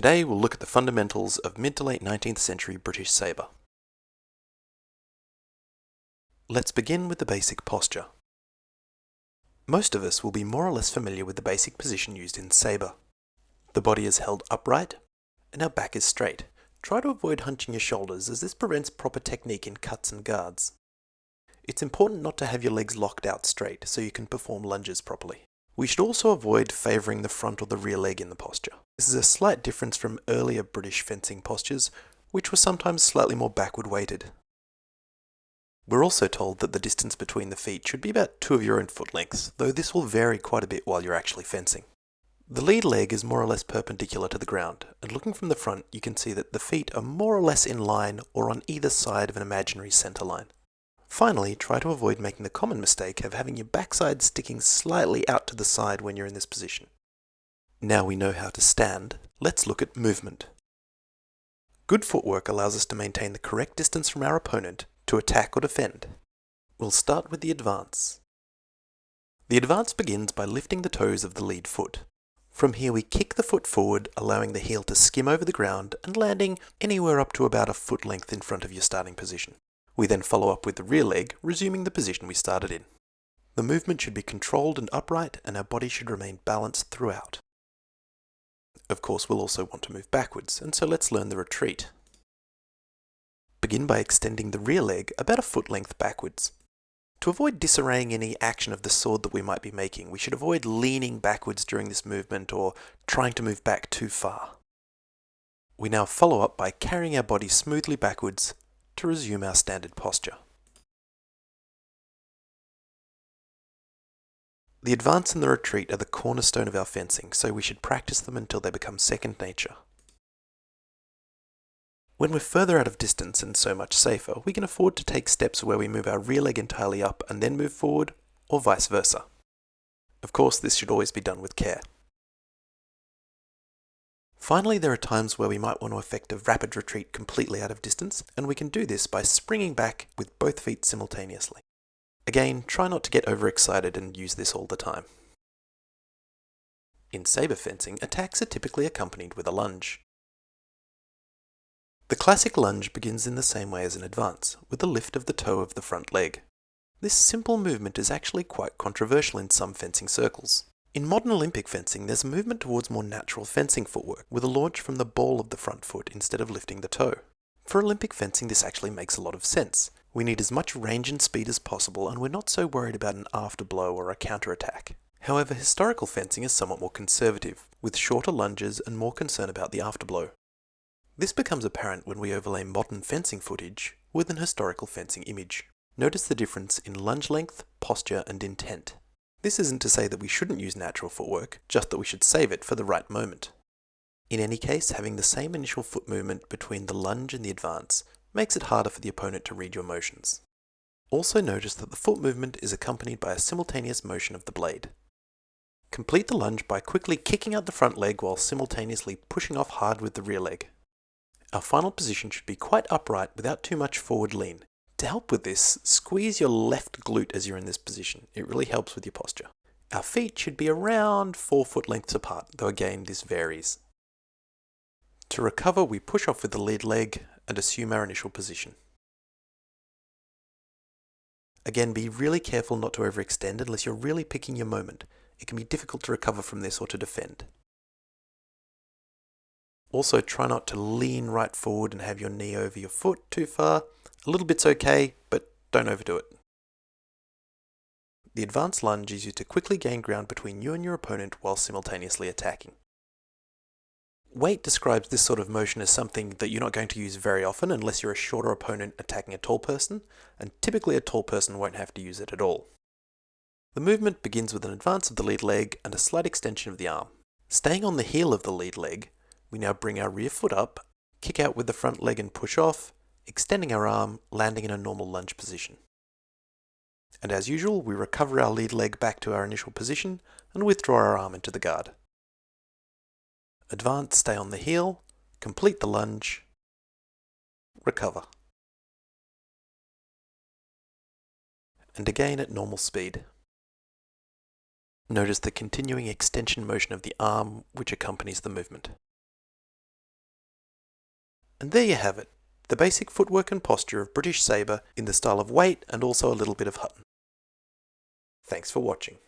Today we'll look at the fundamentals of mid to late 19th century British sabre. Let's begin with the basic posture. Most of us will be more or less familiar with the basic position used in sabre. The body is held upright and our back is straight. Try to avoid hunching your shoulders as this prevents proper technique in cuts and guards. It's important not to have your legs locked out straight so you can perform lunges properly. We should also avoid favouring the front or the rear leg in the posture. This is a slight difference from earlier British fencing postures, which were sometimes slightly more backward weighted. We're also told that the distance between the feet should be about 2 of your own foot lengths, though this will vary quite a bit while you're actually fencing. The lead leg is more or less perpendicular to the ground, and looking from the front you can see that the feet are more or less in line or on either side of an imaginary centre line. Finally, try to avoid making the common mistake of having your backside sticking slightly out to the side when you're in this position. Now we know how to stand, let's look at movement. Good footwork allows us to maintain the correct distance from our opponent to attack or defend. We'll start with the advance. The advance begins by lifting the toes of the lead foot. From here we kick the foot forward, allowing the heel to skim over the ground and landing anywhere up to about a foot length in front of your starting position. We then follow up with the rear leg, resuming the position we started in. The movement should be controlled and upright, and our body should remain balanced throughout. Of course, we'll also want to move backwards, and so let's learn the retreat. Begin by extending the rear leg about a foot length backwards. To avoid disarraying any action of the sword that we might be making, we should avoid leaning backwards during this movement or trying to move back too far. We now follow up by carrying our body smoothly backwards to resume our standard posture. The advance and the retreat are the cornerstone of our fencing, so we should practice them until they become second nature. When we're further out of distance and so much safer, we can afford to take steps where we move our rear leg entirely up and then move forward, or vice versa. Of course, this should always be done with care. Finally, there are times where we might want to effect a rapid retreat completely out of distance, and we can do this by springing back with both feet simultaneously. Again, try not to get overexcited and use this all the time. In sabre fencing, attacks are typically accompanied with a lunge. The classic lunge begins in the same way as an advance, with the lift of the toe of the front leg. This simple movement is actually quite controversial in some fencing circles. In modern Olympic fencing, there's a movement towards more natural fencing footwork, with a launch from the ball of the front foot instead of lifting the toe. For Olympic fencing, this actually makes a lot of sense. We need as much range and speed as possible, and we're not so worried about an afterblow or a counterattack. However, historical fencing is somewhat more conservative, with shorter lunges and more concern about the afterblow. This becomes apparent when we overlay modern fencing footage with an historical fencing image. Notice the difference in lunge length, posture, and intent. This isn't to say that we shouldn't use natural footwork, just that we should save it for the right moment. In any case, having the same initial foot movement between the lunge and the advance makes it harder for the opponent to read your motions. Also notice that the foot movement is accompanied by a simultaneous motion of the blade. Complete the lunge by quickly kicking out the front leg while simultaneously pushing off hard with the rear leg. Our final position should be quite upright without too much forward lean. To help with this, squeeze your left glute as you're in this position. It really helps with your posture. Our feet should be around 4 foot lengths apart, though again this varies. To recover, we push off with the lead leg and assume our initial position. Again, be really careful not to overextend unless you're really picking your moment. It can be difficult to recover from this or to defend. Also, try not to lean right forward and have your knee over your foot too far. A little bit's okay, but don't overdo it. The advance lunge is used to quickly gain ground between you and your opponent while simultaneously attacking. Waite describes this sort of motion as something that you're not going to use very often unless you're a shorter opponent attacking a tall person, and typically a tall person won't have to use it at all. The movement begins with an advance of the lead leg and a slight extension of the arm. Staying on the heel of the lead leg, we now bring our rear foot up, kick out with the front leg and push off, extending our arm, landing in a normal lunge position. And as usual, we recover our lead leg back to our initial position and withdraw our arm into the guard. Advance, stay on the heel, complete the lunge, recover. And again at normal speed. Notice the continuing extension motion of the arm which accompanies the movement. And there you have it, the basic footwork and posture of British Sabre in the style of Waite and also a little bit of Hutton. Thanks for watching.